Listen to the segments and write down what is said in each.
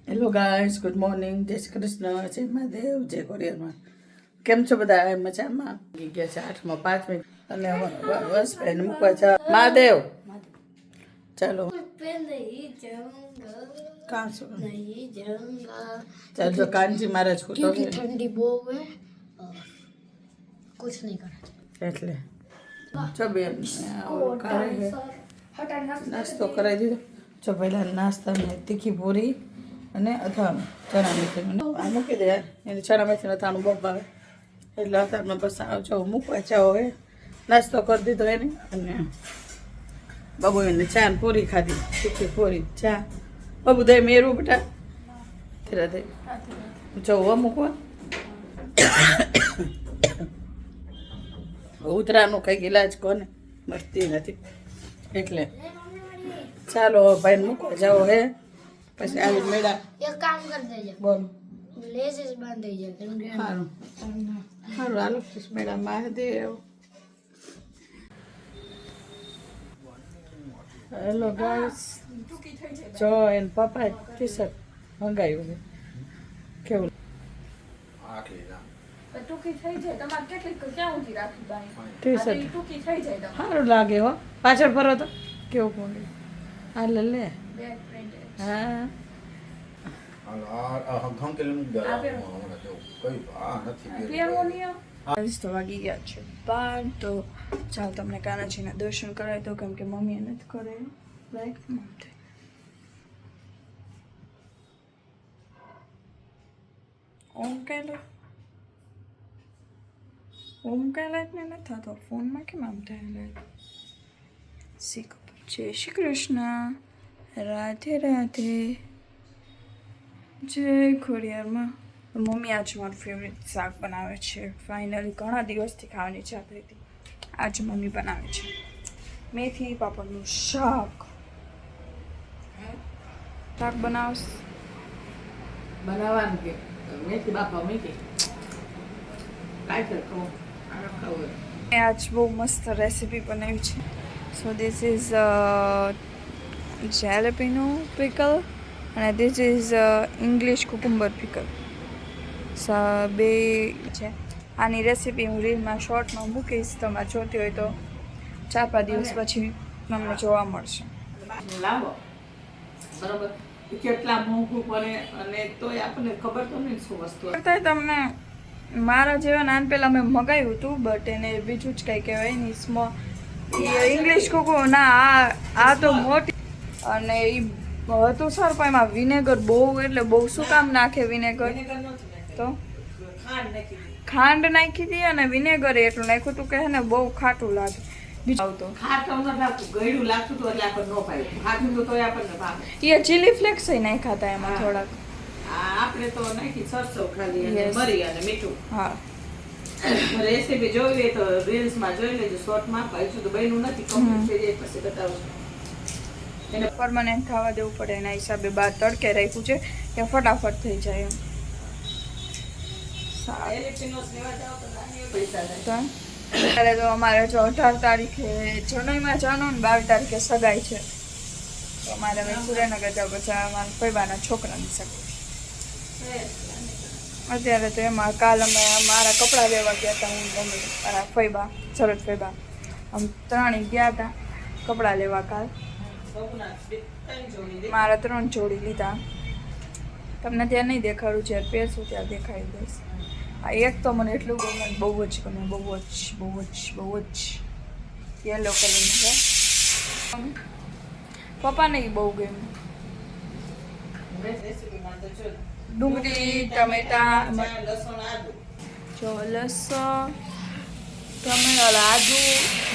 Hello guys, good morning, જય શ્રી કૃષ્ણ, જય મહાદેવ, જય કોરિયરમાં. કેમ છો બધા? મજામાં? ગયા છે 8:05 અને બસ ભાઈને મૂકવા જા. મહાદેવ ચાલો કાં છો? ચાલો કાનજી મહારાજ ફોટો ठंडी बो है कुछ नहीं करा એટલે જો બેન નાસ્તો કરાવી દીધો. જો પહેલા નાસ્તાને તીખી પૂરી અને અથાણું ચણા મેથીનું આ મૂકી દે. એને ચણા મેથીનું અથાણું બહુ ભાવે એટલે અથાણું બસ આવજો મૂકવા જાઓ. હવે નાસ્તો કરી દીધો એને અને બાબુ એને ચા ને પૂરી ખાધી, તીખી પૂરી ચા. બાબુ દહીં મેરું બેટા ધીરે ધીરે જો મૂકવા ઉતરાનું કંઈક ઇલાજ કોને મસ્તી નથી એટલે ચાલો ભાઈને મૂકવા જાઓ. હે પછી આવી મેળા एक काम कर दे બોલ लेसेस बांध दे સારું સારું હાલો મેળા મહાદેવ. હેલો ગાઈસ, જો એને પપ્પાએ ટી શર્ટ મંગાવ્યું છે. કેવું ટૂંકી થઈ જાય તમારે કેટલી ક્યાં ઊંધી રાખી બાઈ ટી શર્ટ ટૂંકી થઈ જાય તમારે સારું લાગે હો. પાછળ ફરો તો કેવું કોંડી હા લે લે બેક પ્રિન્ટેડ હા તો વાગી ગયા છે 12. તો ચાલ તમને કાનાજીના દર્શન કરાવી દો કેમ કે મમ્મીએ નથી કરે. લાઈક ઓમ કઈ લાઈક ને નથી થતો ફોનમાં કેમ આમ થાય લાઈક. શીખ જય શ્રી કૃષ્ણ, રાધે રાધે, જય ખોડિયારમાં. મમ્મી આજ મારું ફેવરેટ શાક બનાવે છે. ફાઇનલી ઘણા દિવસથી ખાવાની ઈચ્છા થઈ હતી, આજે મમ્મી બનાવે છે મેથી પાપડનું શાક. શાક બનાવશ બનાવવાનું કે મેથી બાપા મેથી આજ બહુ મસ્ત રેસીપી બનાવી છે. સો ધીસ ઇઝ જેલેપિનો પિકલ અને ધીસ ઇઝ ઇંગ્લિશ કુકુમ્બર પિકલ. બે છે. આની રેસીપી હું રીલમાં શોર્ટમાં મૂકીશ, તમારે જોતી હોય તો 4-5 દિવસ પછી તમને જોવા મળશે. લાવો બરાબર કેટલા મોંઘું પડે અને તોય આપણને ખબર તો નહીં શું વસ્તુ તમને. મારા જેવા નાન પહેલાં મેં મગાવ્યું હતું બટ એને બીજું જ કંઈ કહેવાય નહીં. ઇંગ્લિશ કુકુ ના આ તો મોટી અને એ હતું સર પણ એમાં વિનેગર બહુ એટલે બહુ શું કામ નાખે વિનેગર તો ખાંડ નાખી હતી અને વિનેગર એટલું નાખ્યું હતું કે ને બહુ ખાટું લાગે. એ ચીલી ફ્લેક્સ નાખ્યા હતા એમાં થોડાક. આપણે તો નાખી સરસો ખાલી અને મરી અને મીઠું. હા રેસીપી જોવી હોય તો રીલ્સમાં જોઈ લેજો, શોર્ટમાં. પાછું તો બન્યું નથી, કમ્પ્લીટ થઈ જાય પછી બતાવું. એને પરમાનન્ટ ખાવા દેવું પડે એના હિસાબે બહાર તડકે રાખ્યું છે કે ફટાફટ થઈ જાય એમ. ત્યારે તો અમારે જો 18 તારીખે જનોઈમાં જવાનું ને 22 તારીખે સગાઈ છે. તો અમારે હવે સુરેનગર જાવ પછી અમારા ફૈબાના છોકરાની સગાઈ. અત્યારે તો એમાં કાલ અમે મારા કપડાં લેવા ગયા હતા. હું મમ્મી મારા ફૈબા શરદ ફૈબા આમ ત્રણેય ગયા હતા કપડાં લેવા કાલ. મારા 3 જોડી લીધા. તમને ત્યાં નહીં દેખાડું, જ્યારે પહેરશું ત્યાં દેખાડી દઈશ. આ એક તો મને એટલું ગમે, બહુ જ ગમે, બહુ જ યેલો કલરનું છે. પપ્પાને એ બહુ ગમ્યું. ડુંગળી ટમેટા જો લસણ આદુ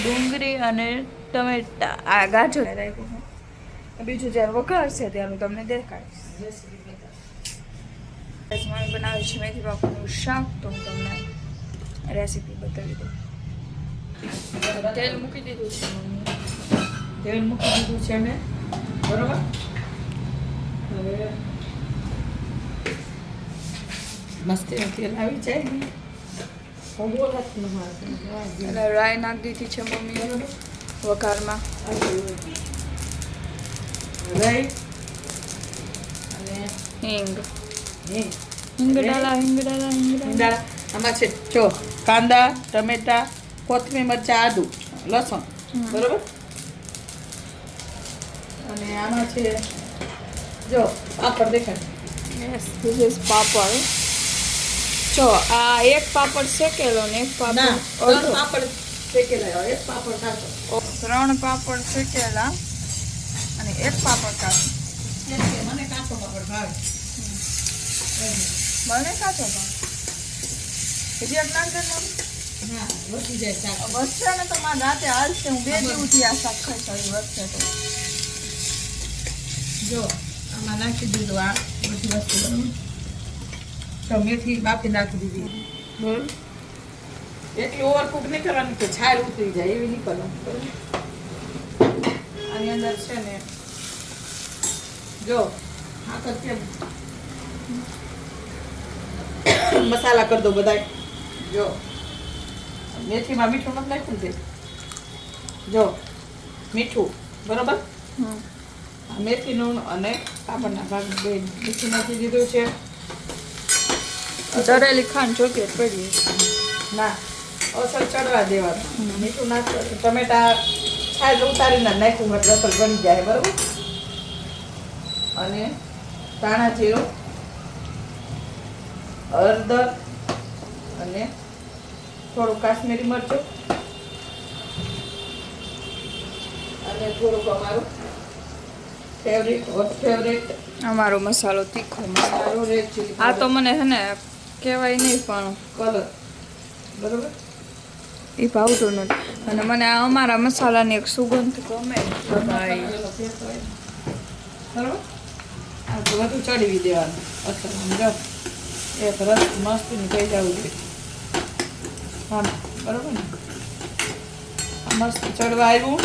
ડુંગળી અને ટમેટા આ ગાજર રાખ્યું. બીજું જ્યારે વઘારશે ત્યારે હું તમને દેખાડીશ. મમ્મી બનાવે છે મેથી પાપડનું શાક, તો હું તમને રેસીપી બતાવી દઉં. તેલ મૂકી દીધું છે મમ્મી, તેલ મૂકી દીધું છે મેં બરોબર. હવે મસ્તીનું તેલ આવી જાય એટલે રાઈ નાખી દીધી છે મમ્મીએ વઘારમાં. રાઈ અને હિંગ હિંગ હિંગ ડાલા હિંગ ડાલા હિંગ ડાલા ઈંડા આમાં છે જો કાંદા ટમેટા કોથમીર મરચાં આદુ લસણ બરોબર અને આમાં છે જો પાપડ દેખાય યસ ધીસ ઇઝ પાપડ જો આ એક પાપડ શેકેલો ને એક ના પાપડ ત્રણ પાપડ શેકેલા એક પાપડ કાચો 3 પાપડ શેકેલા અને એક પાપડ કાચો મને કાચો પાપડ ભાવે મને કાચો ભાવ હજી એક નાખ દે ને હા વધી જાય શાક વધશે ને તો મારા રાતે હાલશે હું 2 દિવસથી આ શાક ખાઈ શકું વધશે તો જો આમાં નાખી દીધું આ બધી વસ્તુ બરાબર તો મેથી બાફી નાખી દીધી બરાબર એટલી ઓવરકુક નહીં કરવાની કે છાલ ઉતરી જાય એવી નહીં કરવાની બરાબર આની અંદર છે ને જો આ તો કેમ મસાલા કરી દો બધાય જો મેથીમાં મીઠું નથી નાખ્યું છે જો મીઠું બરાબર આ મેથીનું અને પાપડના ભાગ બે મીઠું નાખી દીધું છે દરેલી ખાંડ ચોકલેટ પડી ના અસર ચડવા દેવાનું મીઠું નાખવું ટમેટા છાલ ઉતારીને નાખ્યું એટલે અસર બની જાય બરાબર અને ધાણા જીરું હળદર અને થોડું કાશ્મીરી મરચું અને થોડુંક અમારું ફેવરેટ અમારો મસાલો તીખો મસાલો મારું રેડ ચીલી આ તો મને છે ને કહેવાય નહીં પણ કલર બરોબર એ ભાવતું નથી અને મને આ અમારા મસાલાની એક સુગંધ ગમે ભાઈ બરોબર આ તો બધું ચડી દેવાનું અસર સમજો એક રસ મસ્તીની થઈ જવું જોઈએ હા બરોબર ને આ મસ્ત ચડવા આવ્યું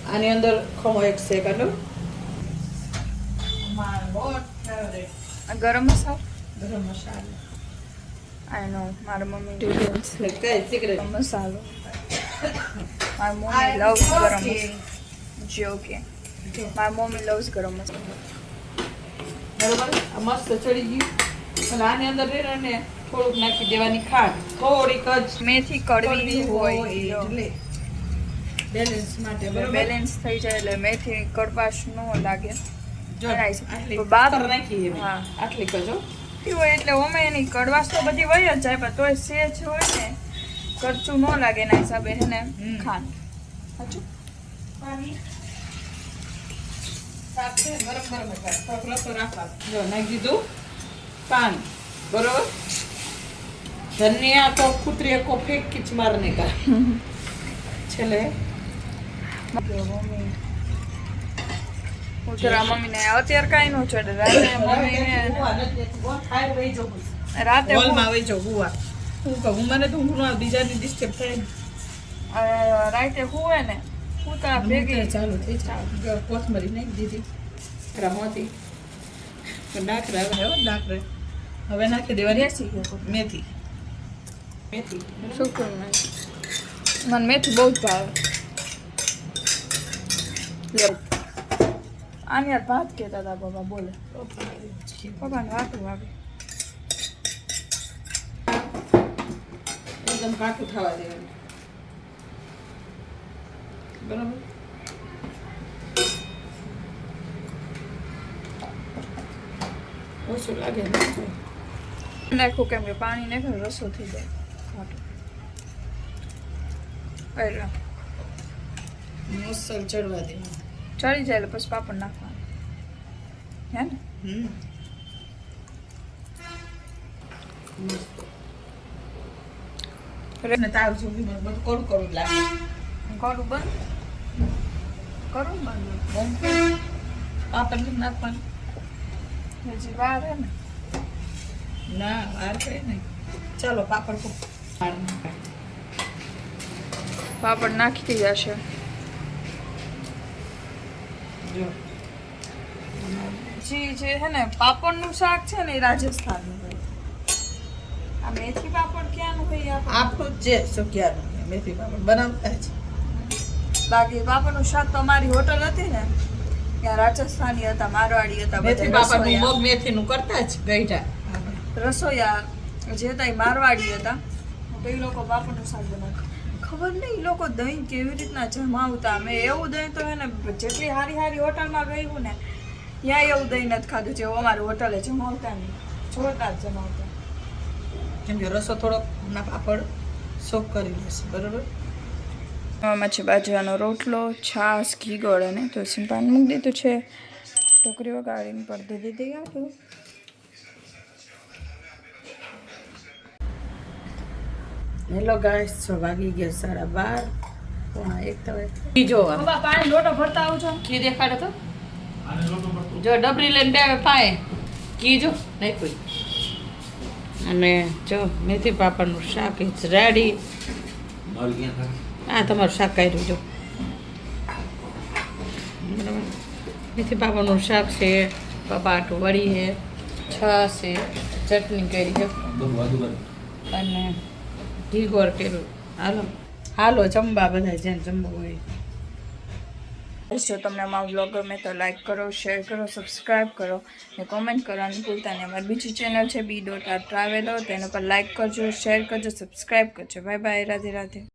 આની અંદર ખમો એક સેકન્ડ મારો ફેવરેટ આ ગરમ મસાલો ગરમ મસાલો આઈ નો મારા મમ્મી ઇન્ગ્રેડિયન્ટ્સ કઈ સિક્રેટ મસાલો મારી મમ્મી લવ્સ ગરમ મસાલો જોકે મારી મમ્મી લવ્સ ગરમ મસાલો બરોબર આ મસ્ત ચડી ગયું અને આની અંદર ને થોડુંક નાખી દેવાની ખાંડ થોડીક જ મેથી કડવી હોય એટલે બેલેન્સ માટે બરોબર બેલેન્સ થઈ જાય એટલે મેથી કડવાશ ન લાગે જો બનાવી શકીએ. આટલી તો બાદ- બાદ નાખી એમ હા. આટલી કજો ઈ હોય એટલે અમે એની કડવાશ તો બધી વહી જ જાય પણ તોય સેજ હોય ને કરચું ન લાગે એના હિસાબે હે ને ખાંડ સાચું પાણી શાક છે ગરમ ગરમ જ થોડોક રસો રાખવાનો જો નાખી દીધું પાણી બરોબર ધનિયા તો કુતરી કો ફેંક કિચ મારને કા છેલ્લે મમ્મી હું જરા મમ્મીને અત્યારે કાંઈ ન ચડે રાતે મમ્મીને રાતે હું- હોલમાં વહી જાઉં હુવા હું કહું મને તો ઊંઘ ન આવે બીજાની ડિસ્ટર્બ થાય ને રાતે હુવે ને હુતા ભેગી ચાલુ થઈ જાય કોથમરી નાખી દીધી રમોતી ડાકરા હવે ડાકરે હવે નાખી દેવાની બેસી ગયો મેથી મેથી શુક્ર મને મેથી બહુ જ ભાવે લે આની યાર ભાત કહેતા હતા બાબા બોલે પપ્પાને વાતું વાગે એકદમ કાઠું થવા દેવાનું બરાબર ઓછું લાગે ને નાખું કેમ કે પાણી નાખે રસો થઈ જાય ખાટું. એટલે મસલ ચડવા દેવાનું ચડી જાય એટલે પછી પાપડ નાખવાનું હે ને ને તાવ જોવી મને બધું કડું કડું જ લાગે કરું બંધ કરું બંધ પાપડ નથી નાખવાનું હજી વાર હે ને ના વાર કઈ નહીં ચાલો પાપડ ખૂબ વાર નાખાય પાપડ નાખી જશે જો જી જે હે ને પાપડનું શાક છે ને એ રાજસ્થાનનું હોય આ મેથી પાપડ ક્યાંનું હોય આપણે આપણું જ છે સુકિયાનું મેથી પાપડ બનાવતા જ બાકી પાપડનું શાક તો અમારી હોટલ હતી ને ત્યાં રાજસ્થાની હતા, મારવાડી હતા, મેથી બધા બાપાનું રસોઈયા. મગ મેથીનું કરતા જ ગઈઢા. રસોઈયા જે હતા એ મારવાડી હતા, તો એ લોકો બાપાનું શાક બનાવતા. ખબર નહીં એ લોકો દહીં કેવી રીતના જમાવતા. મેં એવું દહીં તો હે ને જેટલી હારી હારી હોટલમાં ગયું ને ત્યાં એવું દહીં નથી ખાધું જેવું અમારી હોટલે જમાવતા નહીં. જોરદાર જમાવતા. કેમ કે રસો થોડોક ના પાપડ સોક કરી લેશે, બરોબર. આમાં છે બાજરાનો રોટલો, છાશ, ઘી ગોળ અને તુલસીનું પાન મૂકી દીધું છે. ટોકરી વગાડીને પડદે દીધી આટલું. હેલો ગાઈસ, 6 વાગી ગયા 12:30, પોણા 1 થવા. ઘી જોવા પપ્પા પાણી લોટો ભરતા આવજો. ઘી દેખાડે તો જો ડબરી લઈને બે પાએ ઘી જો નહીં કોઈ. અને જો મેથી પાપડનું શાક ઇઝ રેડી. આ તમારું શાક કાઢ્યું જો, બરાબર. મેથી પાપડનું શાક છે, પપાટું વળી છે, છાશ છે, ચટણી કરી છે અને ઘી ગોળ કર્યું. હાલો હાલો જમવા બધા જેને જમવું હોય. જો તમને અમારો બ્લોગ ગમે તો લાઈક કરો, શેર કરો, સબસ્ક્રાઈબ કરો ને કોમેન્ટ કરવાનું ભૂલતા નહીં. અમારી બીજી ચેનલ છે B.R Traveler, તેના પર લાઈક કરજો, શેર કરજો, સબસ્ક્રાઈબ કરજો. Bye bye, Radhe Radhe.